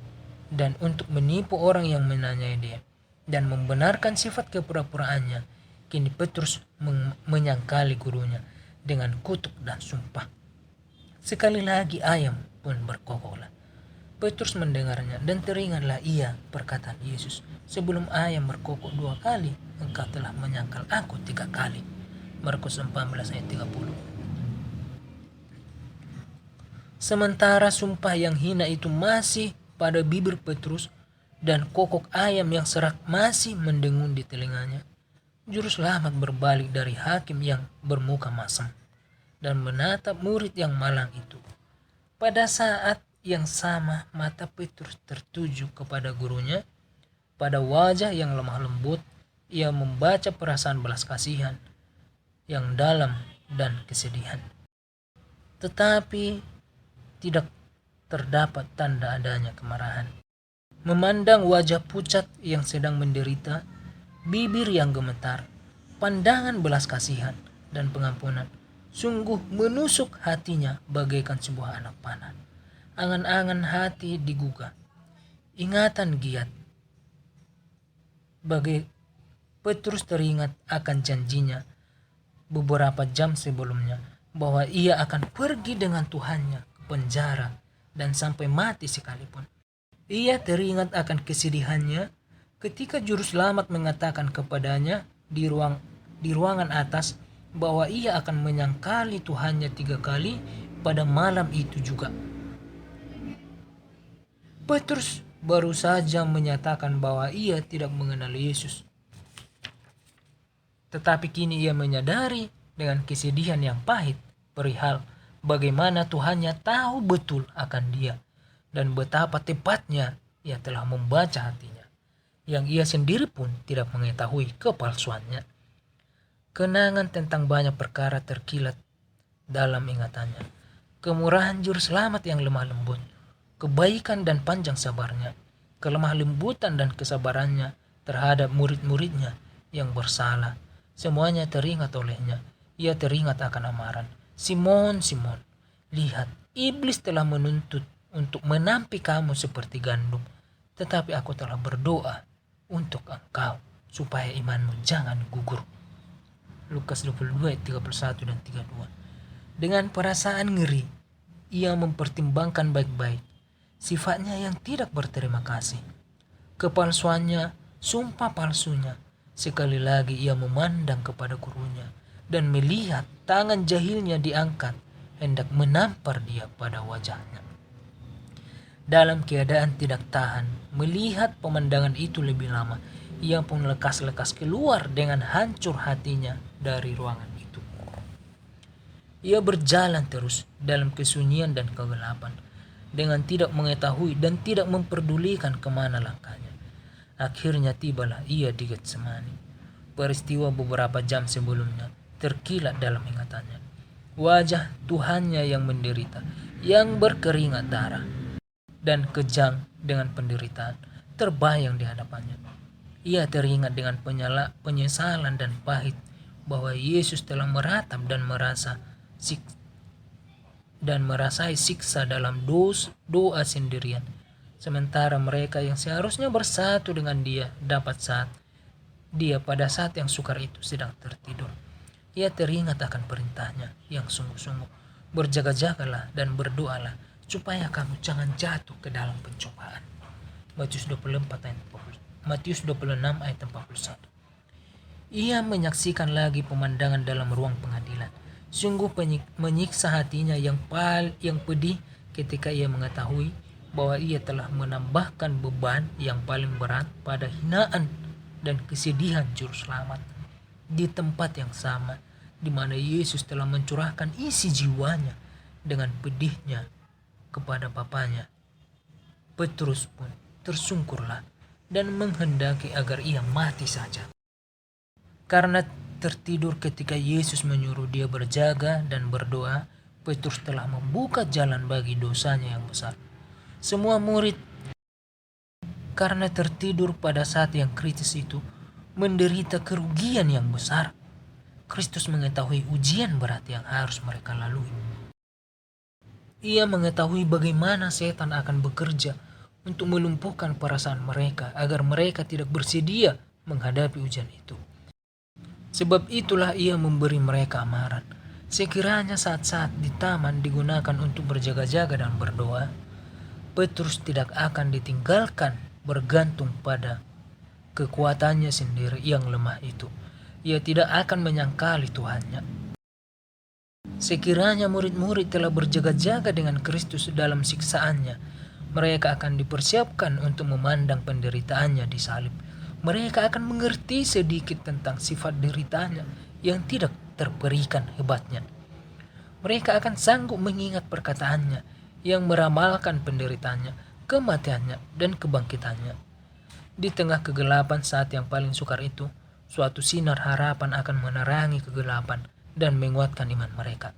dan untuk menipu orang yang menanyai dia dan membenarkan sifat kepura-puraannya, kini Petrus menyangkali gurunya dengan kutuk dan sumpah. Sekali lagi ayam pun berkokoklah. Petrus mendengarnya dan teringatlah ia perkataan Yesus, "Sebelum ayam berkokok 2 kali, engkau telah menyangkal aku 3 kali." Markus 14 ayat 30. Sementara sumpah yang hina itu masih pada bibir Petrus dan kokok ayam yang serak masih mendengung di telinganya, Juru Selamat berbalik dari hakim yang bermuka masam dan menatap murid yang malang itu. Pada saat yang sama mata Petrus tertuju kepada gurunya. Pada wajah yang lemah lembut ia membaca perasaan belas kasihan yang dalam dan kesedihan. Tetapi tidak terdapat tanda adanya kemarahan. Memandang wajah pucat yang sedang menderita, bibir yang gemetar, pandangan belas kasihan dan pengampunan sungguh menusuk hatinya bagaikan sebuah anak panah. Angan-angan hati digugah, ingatan giat. Bagi Petrus teringat akan janjinya beberapa jam sebelumnya bahwa ia akan pergi dengan Tuhannya ke penjara dan sampai mati sekalipun. Ia teringat akan kesedihannya ketika Juru Selamat mengatakan kepadanya di ruangan atas bahwa ia akan menyangkali Tuhannya 3 kali pada malam itu juga. Petrus baru saja menyatakan bahwa ia tidak mengenal Yesus. Tetapi kini ia menyadari dengan kesedihan yang pahit perihal bagaimana Tuhannya tahu betul akan dia dan betapa tepatnya ia telah membaca hatinya, yang ia sendiri pun tidak mengetahui kepalsuannya. Kenangan tentang banyak perkara terkilat dalam ingatannya. Kemurahan Juru Selamat yang lemah lembut, kebaikan dan panjang sabarnya, kelemah lembutan dan kesabarannya terhadap murid-muridnya yang bersalah, semuanya teringat olehnya. Ia teringat akan amaran, "Simon, Simon, lihat, iblis telah menuntut untuk menampik kamu seperti gandum, tetapi aku telah berdoa untuk engkau supaya imanmu jangan gugur." Lukas 22 ayat 31 dan 32. Dengan perasaan ngeri, ia mempertimbangkan baik-baik sifatnya yang tidak berterima kasih, kepalsuannya, sumpah palsunya. Sekali lagi ia memandang kepada gurunya dan melihat tangan jahilnya diangkat hendak menampar dia pada wajahnya. Dalam keadaan tidak tahan melihat pemandangan itu lebih lama, ia pun lekas-lekas keluar dengan hancur hatinya dari ruangan itu. Ia berjalan terus dalam kesunyian dan kegelapan dengan tidak mengetahui dan tidak memperdulikan kemana langkahnya. Akhirnya tibalah ia di Getsemani. peristiwa beberapa jam sebelumnya terkilat dalam ingatannya. Wajah Tuhannya yang menderita, yang berkeringat darah dan kejang dengan penderitaan, terbayang di hadapannya. Ia teringat dengan penyesalan dan pahit bahwa Yesus telah meratap dan merasai siksa dalam doa sendirian. Sementara mereka yang seharusnya bersatu dengan dia pada saat yang sukar itu sedang tertidur. Ia teringat akan perintahnya yang sungguh-sungguh. Berjaga-jagalah dan berdoalah supaya kamu jangan jatuh ke dalam pencobaan. Matius 26 ayat 41. Ia menyaksikan lagi pemandangan dalam ruang pengadilan. Sungguh menyiksa hatinya yang pedih ketika ia mengetahui bahwa ia telah menambahkan beban yang paling berat pada hinaan dan kesedihan juru selamat di tempat yang sama di mana Yesus telah mencurahkan isi jiwanya dengan pedihnya kepada Bapanya. Petrus pun tersungkurlah dan menghendaki agar ia mati saja. Karena tertidur ketika Yesus menyuruh dia berjaga dan berdoa, Petrus telah membuka jalan bagi dosanya yang besar. Semua murid karena tertidur pada saat yang kritis itu menderita kerugian yang besar. Kristus mengetahui ujian berat yang harus mereka lalui. Ia mengetahui bagaimana setan akan bekerja untuk melumpuhkan perasaan mereka agar mereka tidak bersedia menghadapi ujian itu. Sebab itulah ia memberi mereka amaran. Sekiranya saat-saat di taman digunakan untuk berjaga-jaga dan berdoa, Petrus tidak akan ditinggalkan bergantung pada kekuatannya sendiri yang lemah itu. Ia tidak akan menyangkali Tuhannya. Sekiranya murid-murid telah berjaga-jaga dengan Kristus dalam siksaannya, mereka akan dipersiapkan untuk memandang penderitaannya di salib. Mereka akan mengerti sedikit tentang sifat deritaannya yang tidak terperikan hebatnya. Mereka akan sanggup mengingat perkataannya yang meramalkan penderitaannya, kematiannya, dan kebangkitannya. Di tengah kegelapan saat yang paling sukar itu, suatu sinar harapan akan menerangi kegelapan dan menguatkan iman mereka.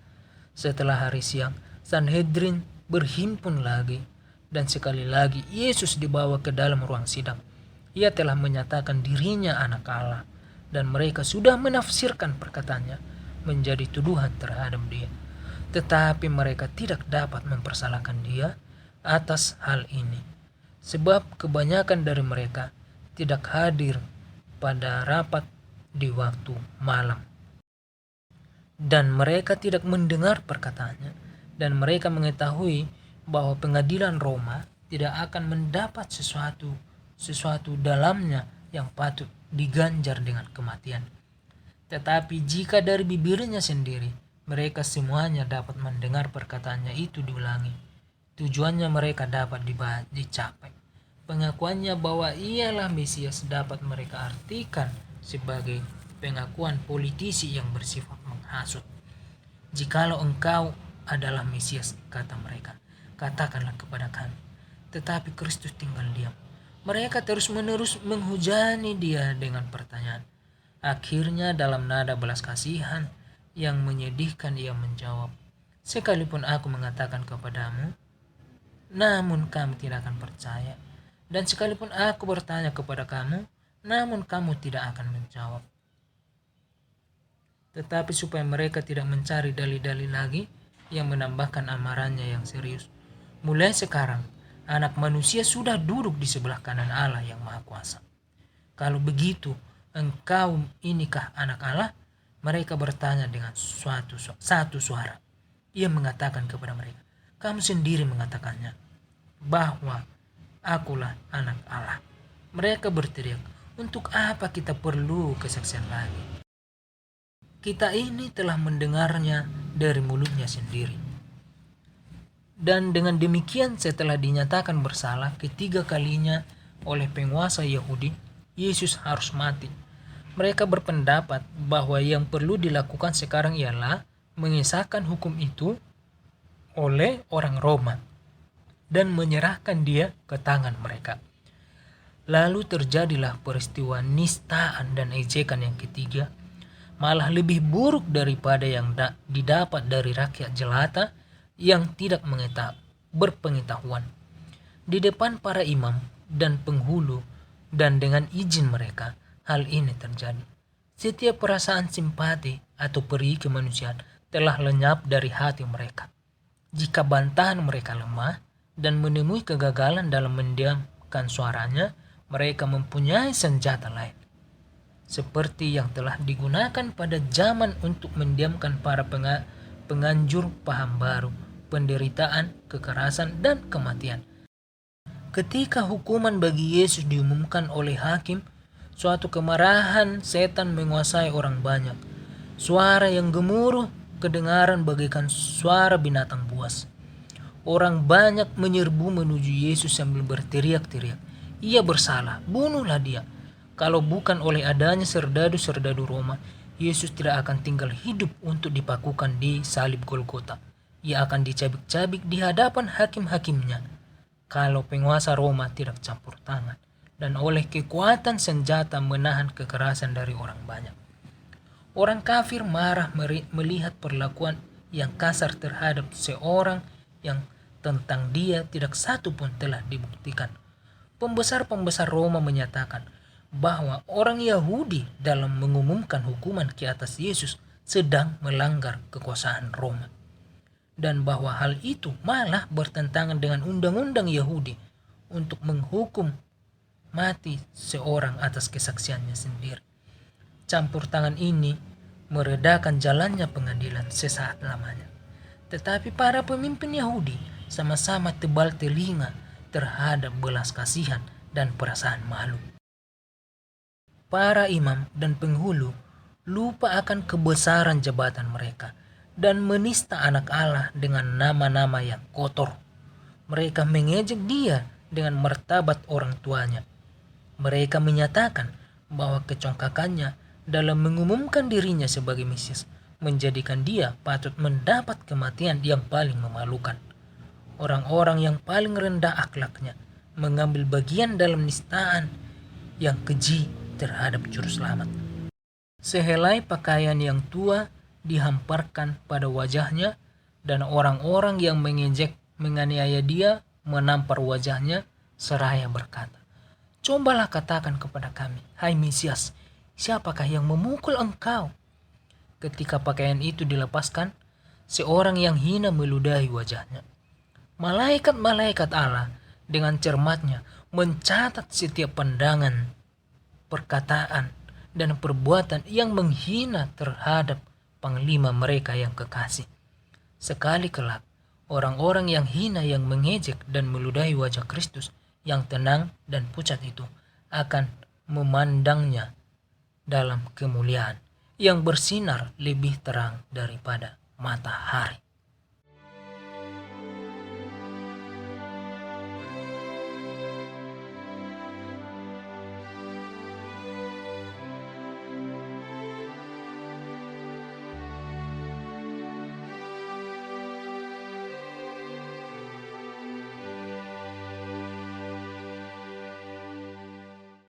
Setelah hari siang, Sanhedrin berhimpun lagi, dan sekali lagi Yesus dibawa ke dalam ruang sidang. Ia telah menyatakan dirinya anak Allah, dan mereka sudah menafsirkan perkataannya menjadi tuduhan terhadap dia. Tetapi mereka tidak dapat mempersalahkan dia atas hal ini, sebab kebanyakan dari mereka tidak hadir pada rapat di waktu malam, dan mereka tidak mendengar perkataannya, dan mereka mengetahui bahwa pengadilan Roma tidak akan mendapat sesuatu dalamnya yang patut diganjar dengan kematian. Tetapi jika dari bibirnya sendiri mereka semuanya dapat mendengar perkataannya itu diulangi, tujuannya mereka dapat dicapai. Pengakuannya bahwa ialah Mesias dapat mereka artikan sebagai pengakuan politisi yang bersifat menghasut. Jikalau engkau adalah Mesias, kata mereka, katakanlah kepada kami. Tetapi Kristus tinggal diam. Mereka terus-menerus menghujani dia dengan pertanyaan. Akhirnya dalam nada belas kasihan yang menyedihkan ia menjawab, sekalipun aku mengatakan kepadamu, namun kamu tidak akan percaya. Dan sekalipun aku bertanya kepada kamu, namun kamu tidak akan menjawab. Tetapi supaya mereka tidak mencari dalil-dalil lagi yang menambahkan amarannya yang serius, mulai sekarang Anak Manusia sudah duduk di sebelah kanan Allah yang Maha Kuasa. Kalau begitu, engkau inikah anak Allah? Mereka bertanya dengan satu suara. Ia mengatakan kepada mereka, kamu sendiri mengatakannya, bahwa akulah anak Allah. Mereka berteriak, untuk apa kita perlu kesaksian lagi? Kita ini telah mendengarnya dari mulutnya sendiri. Dan dengan demikian setelah dinyatakan bersalah ketiga kalinya oleh penguasa Yahudi, Yesus harus mati. Mereka berpendapat bahwa yang perlu dilakukan sekarang ialah mengesahkan hukum itu oleh orang Roma dan menyerahkan dia ke tangan mereka. Lalu terjadilah peristiwa nistaan dan ejekan yang ketiga, malah lebih buruk daripada yang didapat dari rakyat jelata yang tidak berpengetahuan. Di depan para imam dan penghulu dan dengan izin mereka, hal ini terjadi. Setiap perasaan simpati atau peri kemanusiaan telah lenyap dari hati mereka. Jika bantahan mereka lemah dan menemui kegagalan dalam mendiamkan suaranya, mereka mempunyai senjata lain, seperti yang telah digunakan pada zaman untuk mendiamkan para penganjur paham baru, penderitaan, kekerasan, dan kematian. Ketika hukuman bagi Yesus diumumkan oleh hakim, suatu kemarahan setan menguasai orang banyak. Suara yang gemuruh kedengaran bagaikan suara binatang buas. Orang banyak menyerbu menuju Yesus sambil berteriak-teriak, "Ia bersalah, bunuhlah dia." Kalau bukan oleh adanya serdadu-serdadu Roma, Yesus tidak akan tinggal hidup untuk dipakukan di salib Golgota. Ia akan dicabik-cabik di hadapan hakim-hakimnya kalau penguasa Roma tidak campur tangan dan oleh kekuatan senjata menahan kekerasan dari orang banyak. Orang kafir marah melihat perlakuan yang kasar terhadap seorang yang tentang dia tidak satu pun telah dibuktikan. Pembesar-pembesar Roma menyatakan bahwa orang Yahudi dalam mengumumkan hukuman ke atas Yesus sedang melanggar kekuasaan Roma, dan bahwa hal itu malah bertentangan dengan undang-undang Yahudi untuk menghukum mati seorang atas kesaksiannya sendiri. Campur tangan ini meredakan jalannya pengadilan sesaat lamanya. Tetapi para pemimpin Yahudi sama-sama tebal telinga terhadap belas kasihan dan perasaan malu. Para imam dan penghulu lupa akan kebesaran jabatan mereka dan menista anak Allah dengan nama-nama yang kotor. Mereka mengejek dia dengan martabat orang tuanya. Mereka menyatakan bahwa kecongkakannya dalam mengumumkan dirinya sebagai Mesias menjadikan dia patut mendapat kematian yang paling memalukan. Orang-orang yang paling rendah akhlaknya mengambil bagian dalam nistaan yang keji terhadap juru selamat. Sehelai pakaian yang tua dihamparkan pada wajahnya, dan orang-orang yang menganiaya dia menampar wajahnya seraya berkata, "Cobalah katakan kepada kami, hai Mesias, siapakah yang memukul engkau?" Ketika pakaian itu dilepaskan, seorang yang hina meludahi wajahnya. Malaikat-malaikat Allah dengan cermatnya mencatat setiap pandangan, perkataan, dan perbuatan yang menghina terhadap panglima mereka yang kekasih. Sekali kelak, orang-orang yang hina yang mengejek dan meludahi wajah Kristus yang tenang dan pucat itu akan memandangnya dalam kemuliaan yang bersinar lebih terang daripada matahari.